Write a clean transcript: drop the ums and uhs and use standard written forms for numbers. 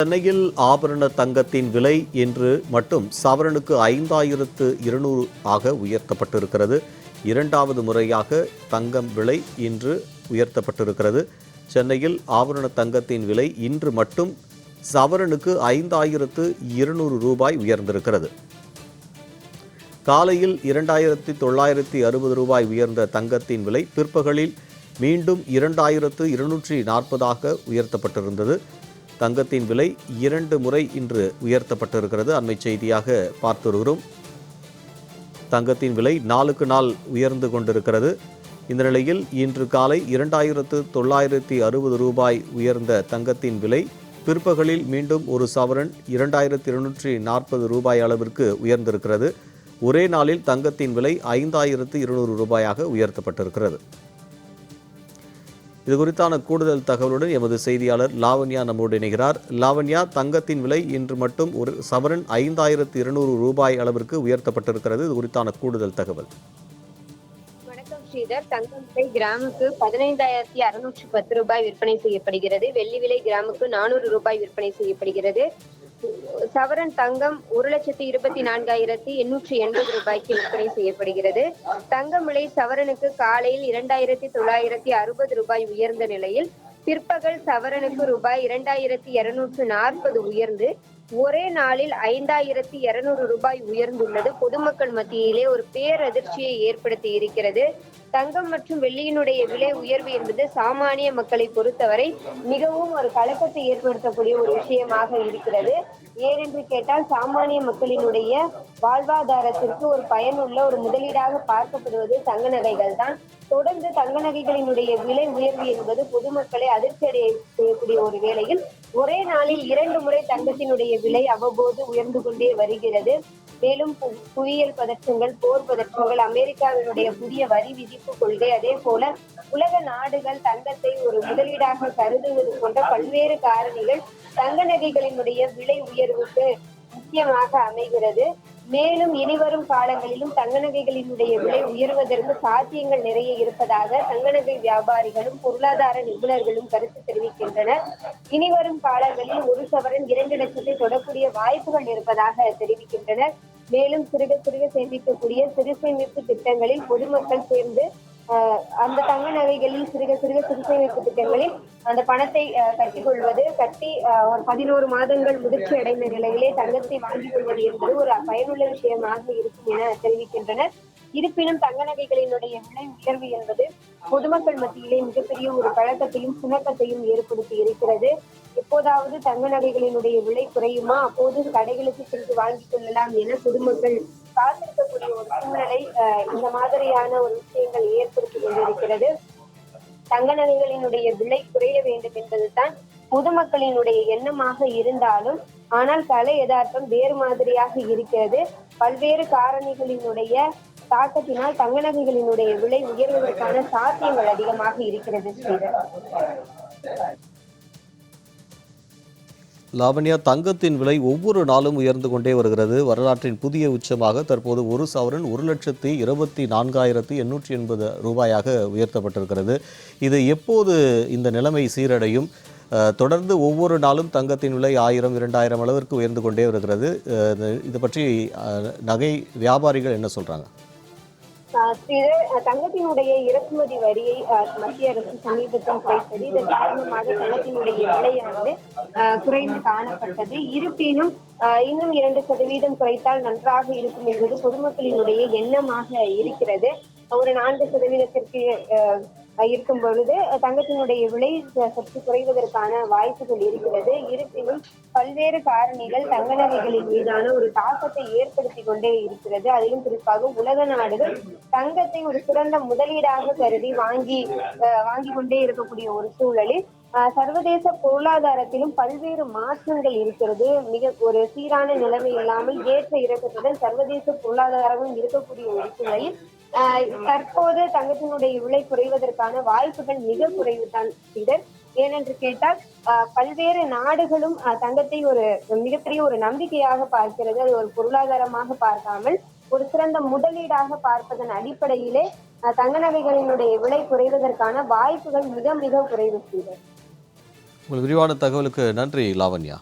சென்னையில் ஆபரண தங்கத்தின் விலை இன்று மட்டும் சவரனுக்கு 5200 ஆக உயர்த்தப்பட்டிருக்கிறது. இரண்டாவது முறையாக தங்கம் விலை இன்று உயர்த்தப்பட்டிருக்கிறது. சென்னையில் ஆபரண தங்கத்தின் விலை இன்று மட்டும் சவரனுக்கு 5200 ரூபாய் உயர்ந்திருக்கிறது. காலையில் 2960 ரூபாய் உயர்ந்த தங்கத்தின் விலை பிற்பகலில் மீண்டும் 2240 உயர்த்தப்பட்டிருந்தது. தங்கத்தின் விலை 2 முறை இன்று உயர்த்தப்பட்டிருக்கிறது. அண்மை செய்தியாக பார்த்து வருகிறோம். தங்கத்தின் விலை நாளுக்கு நாள் உயர்ந்து கொண்டிருக்கிறது. இந்த நிலையில் இன்று காலை 2960 ரூபாய் உயர்ந்த தங்கத்தின் விலை பிற்பகலில் மீண்டும் ஒரு சவரன் 2240 ரூபாய் அளவிற்கு உயர்ந்திருக்கிறது. ஒரே நாளில் தங்கத்தின் விலை 5200 ரூபாயாக உயர்த்தப்பட்டிருக்கிறது. இது குறித்தான கூடுதல் தகவலுடன் எமது செய்தியாளர் லாவண்யா நம்மோடு இணைகிறார். லாவண்யா, தங்கத்தின் விலை இன்று மட்டும் ஒரு சவரன் 5200 ரூபாய் அளவிற்கு உயர்த்தப்பட்டிருக்கிறது. இது குறித்தான கூடுதல் தகவல். வணக்கம் ஸ்ரீதர். தங்கம் விலை கிராமுக்கு 15610 ரூபாய் விற்பனை செய்யப்படுகிறது. வெள்ளி விலை கிராமுக்கு 400 ரூபாய் விற்பனை செய்யப்படுகிறது. சவரன் தங்கம் 1,24,880 ரூபாய்க்கு விற்பனை செய்யப்படுகிறது. தங்கம் விலை சவரனுக்கு காலையில் 2960 ரூபாய் உயர்ந்த நிலையில் பிற்பகல் சவரனுக்கு ரூபாய் 2240 உயர்ந்து ஒரே நாளில் 5200 ரூபாய் உயர்ந்துள்ளது பொதுமக்கள் மத்தியிலே ஒரு பேரதிர்ச்சியை ஏற்படுத்தி இருக்கிறது. தங்கம் மற்றும் வெள்ளியினுடைய விலை உயர்வு என்பது சாமானிய மக்களை பொறுத்தவரை மிகவும் ஒரு கலக்கத்தை ஏற்படுத்தக்கூடிய ஒரு விஷயமாக இருக்கிறது. ஏனென்று கேட்டால் சாமானிய மக்களினுடைய வாழ்வாதாரத்திற்கு ஒரு பயனுள்ள ஒரு முதலீடாக பார்க்கப்படுவது தங்க நகைகள் தான். தொடர்ந்து தங்க நகைகளினுடைய விலை உயர்வு என்பது பொதுமக்களை அதிர்ச்சி அடைய செய்யக்கூடிய ஒரு வேளையில் ஒரே நாளில் 2 முறை தங்கத்தினுடைய விலை அவ்வப்போது உயர்ந்து கொண்டே வருகிறது. மேலும் புவியியல் பதற்றங்கள், போர் பதற்றங்கள், அமெரிக்காவினுடைய புதிய வரி விதிப்பு கொள்கை, அதே போல உலக நாடுகள் தங்கத்தை ஒரு முதலீடாக கருதுவது போன்ற பல்வேறு காரணிகள் தங்க நகைகளினுடைய விலை உயர்வுக்கு முக்கியமாக அமைகிறது. மேலும் இனிவரும் காலங்களிலும் தங்க நகைகளினுடைய விலை உயர்வதற்கு சாத்தியங்கள் நிறைய இருப்பதாக தங்க நகை வியாபாரிகளும் பொருளாதார நிபுணர்களும் கருத்து தெரிவிக்கின்றனர். இனிவரும் காலங்களில் ஒரு சவரன் 2 லட்சத்தை தொடக்கூடிய வாய்ப்புகள் இருப்பதாக தெரிவிக்கின்றனர். மேலும் சிறுக சிறுக சேமிக்கக்கூடிய சிறு சேமிப்பு திட்டங்களில் பொதுமக்கள் சேர்ந்து அந்த தங்க நகைகளில் சிறுக சிறுக சிறு சேமிப்பு திட்டங்களில் அந்த பணத்தை கட்டி ஒரு 11 மாதங்கள் முதிர்ச்சி அடைந்த நிலையிலே தங்கத்தை வாங்கிக் கொள்வது என்பது ஒரு பயனுள்ள விஷயமாக இருக்கும் என தெரிவிக்கின்றனர். இருப்பினும் தங்க நகைகளினுடைய விலை உயர்வு என்பது பொதுமக்கள் மத்தியிலே மிகப்பெரிய ஒரு கழகத்தையும் சுணக்கத்தையும் ஏற்படுத்தி இருக்கிறது. எப்போதாவது தங்க நகைகளினுடைய விலை குறையுமா, அப்போது கடைகளுக்கு சென்று வாங்கிக் கொள்ளலாம் என பொதுமக்கள் காத்திருக்கக்கூடிய ஒரு சூழலை இந்த மாதிரியான ஒரு விஷயங்கள் ஏற்படுத்தி கொண்டிருக்கிறது. தங்க நகைகளினுடைய விலை குறைய வேண்டும் என்பதுதான் பொதுமக்களினுடைய எண்ணமாக இருந்தாலும் ஆனால் கலை யதார்த்தம் வேறு மாதிரியாக இருக்கிறது. பல்வேறு காரணிகளினுடைய தாக்கத்தினால் தங்க நகைகளினுடைய விலை உயர்வதற்கான சாத்தியங்கள் அதிகமாக இருக்கிறது. லாவண்யா, தங்கத்தின் விலை ஒவ்வொரு நாளும் உயர்ந்து கொண்டே வருகிறது. வரலாற்றின் புதிய உச்சமாக தற்போது ஒரு சவரன் 1,24,880 ரூபாயாக உயர்த்தப்பட்டிருக்கிறது. இது எப்போது இந்த நிலைமை சீரடையும்? தொடர்ந்து ஒவ்வொரு நாளும் தங்கத்தின் விலை 1000, 2000 அளவிற்கு உயர்ந்து கொண்டே வருகிறது. இது பற்றி நகை வியாபாரிகள் என்ன சொல்றாங்க? தங்கத்தினுடைய இறக்குமதி வரியை மத்திய அரசு சமீபத்தில் குறைத்தது. இதன் காரணமாக தங்கத்தினுடைய விலையானது குறைந்து காணப்பட்டது. இருப்பினும் இன்னும் 2% குறைத்தால் நன்றாக இருக்கும் என்பது பொதுமக்களினுடைய எண்ணமாக இருக்கிறது. ஒரு 4%த்திற்கு இருக்கும் பொழுது தங்கத்தினுடைய விலை சற்று குறைவதற்கான வாய்ப்புகள் இருக்கிறது. இருப்பினும் பல்வேறு காரணிகள் தங்க நகைகளின் மீதான ஒரு தாக்கத்தை ஏற்படுத்தி கொண்டே இருக்கிறது. அதிலும் குறிப்பாக உலக நாடுகள் தங்கத்தை ஒரு சிறந்த முதலீடாக கருதி வாங்கி கொண்டே இருக்கக்கூடிய ஒரு சூழலில் சர்வதேச பொருளாதாரத்திலும் பல்வேறு மாற்றங்கள் இருக்கிறது. மிக ஒரு சீரான நிலைமை இல்லாமல் ஏற்ற இறக்கத்துடன் சர்வதேச பொருளாதாரமும் இருக்கக்கூடிய ஒரு சூழலில் தற்போது தங்கத்தினுடைய விலை குறைவதற்கான வாய்ப்புகள் மிக குறைவுதான் இதர். ஏனென்று கேட்டால் பல்வேறு நாடுகளும் தங்கத்தை ஒரு மிகப்பெரிய ஒரு நம்பிக்கையாக பார்க்கிறது. அது ஒரு பொருளாதாரமாக பார்க்காமல் ஒரு சிறந்த முதலீடாக பார்ப்பதன் அடிப்படையிலே தங்க நகைகளினுடைய விலை குறைவதற்கான வாய்ப்புகள் மிக மிக குறைவு. உங்கள் விரிவான தகவலுக்கு நன்றி லாவண்யா.